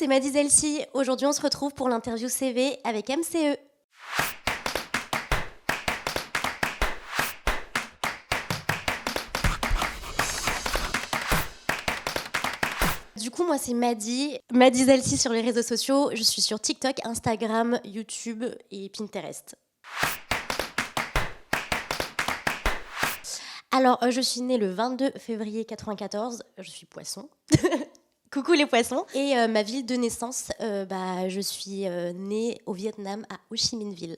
c'est Maddy Zelsi. Aujourd'hui, on se retrouve pour l'interview CV avec MCE. Du coup, moi, c'est Maddy Zelsi sur les réseaux sociaux. Je suis sur TikTok, Instagram, YouTube et Pinterest. Alors, je suis née le 22 février 94. Je suis poisson. Coucou les poissons. Et ma ville de naissance, je suis née au Vietnam, à Ho Chi Minh Ville.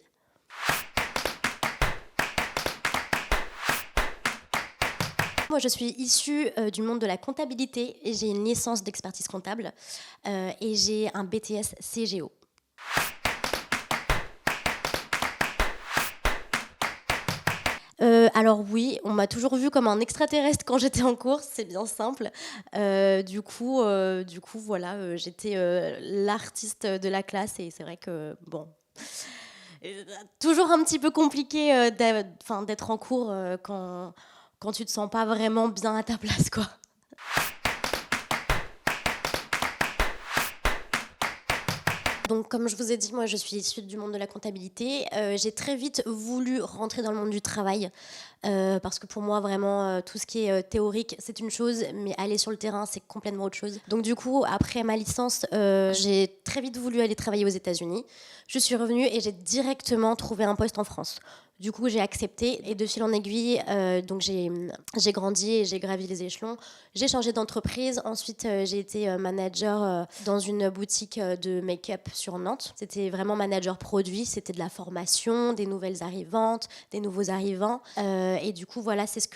Moi, je suis issue du monde de la comptabilité. J'ai une licence d'expertise comptable et j'ai un BTS CGO. Alors oui, on m'a toujours vue comme un extraterrestre quand j'étais en cours, c'est bien simple. Du coup, voilà, j'étais l'artiste de la classe et c'est vrai que, bon, toujours un petit peu compliqué d'être en cours quand tu te sens pas vraiment bien à ta place, quoi. Donc, comme je vous ai dit, moi, je suis issue du monde de la comptabilité. J'ai très vite voulu rentrer dans le monde du travail parce que pour moi, vraiment, tout ce qui est théorique, c'est une chose, mais aller sur le terrain, c'est complètement autre chose. Donc, du coup, après ma licence, j'ai très vite voulu aller travailler aux États-Unis. Je suis revenue et j'ai directement trouvé un poste en France. Du coup, j'ai accepté et de fil en aiguille, donc j'ai grandi et j'ai gravi les échelons. J'ai changé d'entreprise. Ensuite, j'ai été manager dans une boutique de make-up sur Nantes. C'était vraiment manager produit. C'était de la formation, des nouvelles arrivantes, des nouveaux arrivants. Et du coup, voilà, c'est ce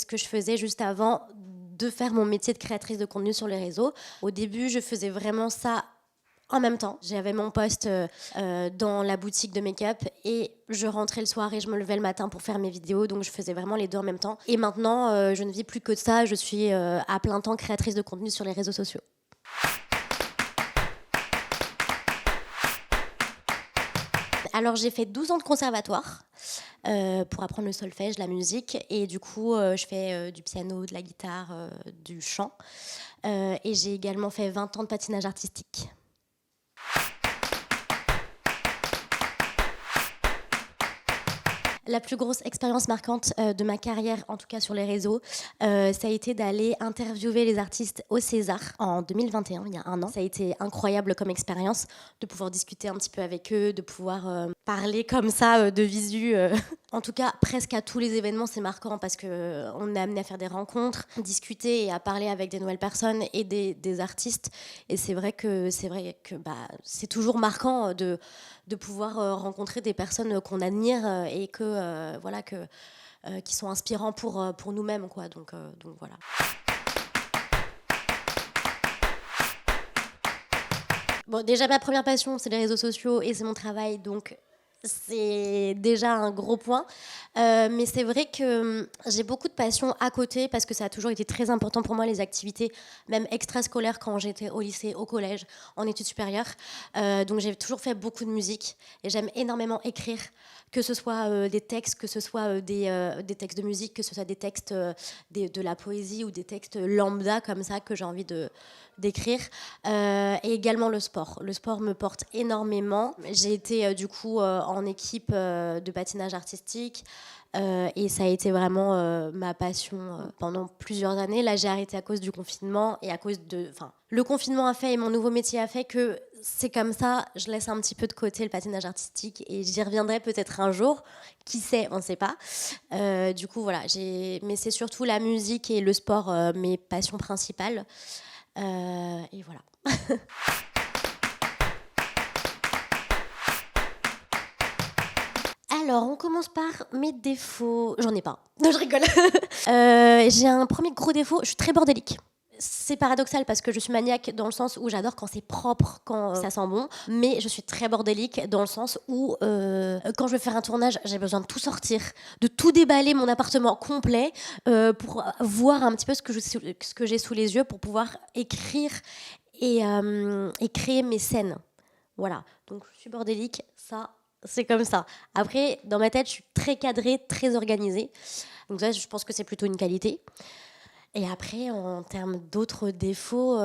que je faisais juste avant de faire mon métier de créatrice de contenu sur les réseaux. Au début, je faisais vraiment ça en même temps. J'avais mon poste dans la boutique de make-up et je rentrais le soir et je me levais le matin pour faire mes vidéos. Donc, je faisais vraiment les deux en même temps. Et maintenant, je ne vis plus que de ça. Je suis à plein temps créatrice de contenu sur les réseaux sociaux. Alors, j'ai fait 12 ans de conservatoire pour apprendre le solfège, la musique. Et du coup, je fais du piano, de la guitare, du chant. Et j'ai également fait 20 ans de patinage artistique. La plus grosse expérience marquante de ma carrière, en tout cas sur les réseaux, ça a été d'aller interviewer les artistes au César en 2021, il y a un an. Ça a été incroyable comme expérience de pouvoir discuter un petit peu avec eux, de pouvoir parler comme ça de visu. En tout cas, presque à tous les événements, c'est marquant parce qu'on est amené à faire des rencontres, discuter et à parler avec des nouvelles personnes et des artistes. Et c'est vrai que c'est toujours marquant de pouvoir rencontrer des personnes qu'on admire et qui sont inspirants pour nous-mêmes, quoi. Donc voilà. Bon, déjà, ma première passion, c'est les réseaux sociaux et c'est mon travail, donc c'est déjà un gros point. Mais c'est vrai que j'ai beaucoup de passion à côté parce que ça a toujours été très important pour moi, les activités, même extrascolaires quand j'étais au lycée, au collège, en études supérieures. Donc j'ai toujours fait beaucoup de musique et j'aime énormément écrire, que ce soit des textes, que ce soit des textes de musique, que ce soit des textes de la poésie ou des textes lambda comme ça que j'ai envie d'écrire. Et également le sport. Le sport me porte énormément. J'ai été du coup en équipe de patinage artistique et ça a été vraiment ma passion pendant plusieurs années. Là, j'ai arrêté à cause du confinement et à cause le confinement a fait et mon nouveau métier a fait que c'est comme ça, je laisse un petit peu de côté le patinage artistique et j'y reviendrai peut-être un jour. Qui sait, on ne sait pas. Du coup, voilà. Mais c'est surtout la musique et le sport mes passions principales. Et voilà. Alors, on commence par mes défauts. J'en ai pas. Non, je rigole. J'ai un premier gros défaut, je suis très bordélique. C'est paradoxal parce que je suis maniaque dans le sens où j'adore quand c'est propre, quand ça sent bon, mais je suis très bordélique dans le sens où quand je veux faire un tournage, j'ai besoin de tout sortir, de tout déballer mon appartement complet pour voir un petit peu ce que j'ai sous les yeux pour pouvoir écrire et créer mes scènes. Voilà, donc je suis bordélique, ça c'est comme ça. Après, dans ma tête, je suis très cadrée, très organisée. Donc ça, je pense que c'est plutôt une qualité. Et après, en termes d'autres défauts,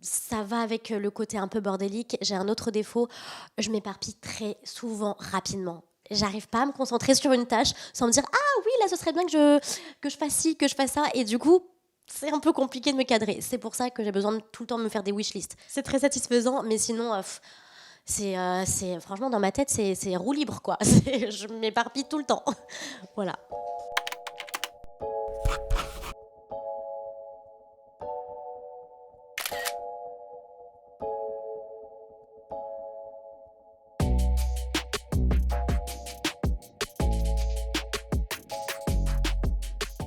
ça va avec le côté un peu bordélique. J'ai un autre défaut, je m'éparpille très souvent rapidement. J'arrive pas à me concentrer sur une tâche sans me dire ah oui là ce serait bien que je fasse ci, que je fasse ça et du coup c'est un peu compliqué de me cadrer. C'est pour ça que j'ai besoin de tout le temps me faire des wishlists. C'est très satisfaisant mais sinon c'est franchement dans ma tête c'est roue libre quoi. Je m'éparpille tout le temps. Voilà.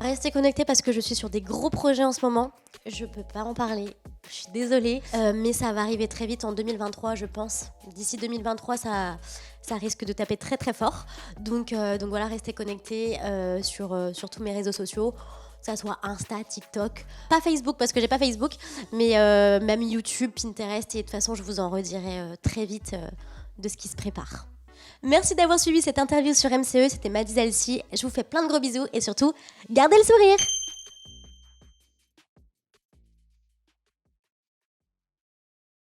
Restez connectés parce que je suis sur des gros projets en ce moment. Je peux pas en parler. Je suis désolée, mais ça va arriver très vite en 2023, je pense. D'ici 2023, ça risque de taper très très fort. Donc voilà, restez connectés sur tous mes réseaux sociaux, que ça soit Insta, TikTok, pas Facebook parce que j'ai pas Facebook, mais même YouTube, Pinterest. Et de toute façon, je vous en redirai très vite de ce qui se prépare. Merci d'avoir suivi cette interview sur MCE, c'était Maddy Zalci. Je vous fais plein de gros bisous et surtout, gardez le sourire!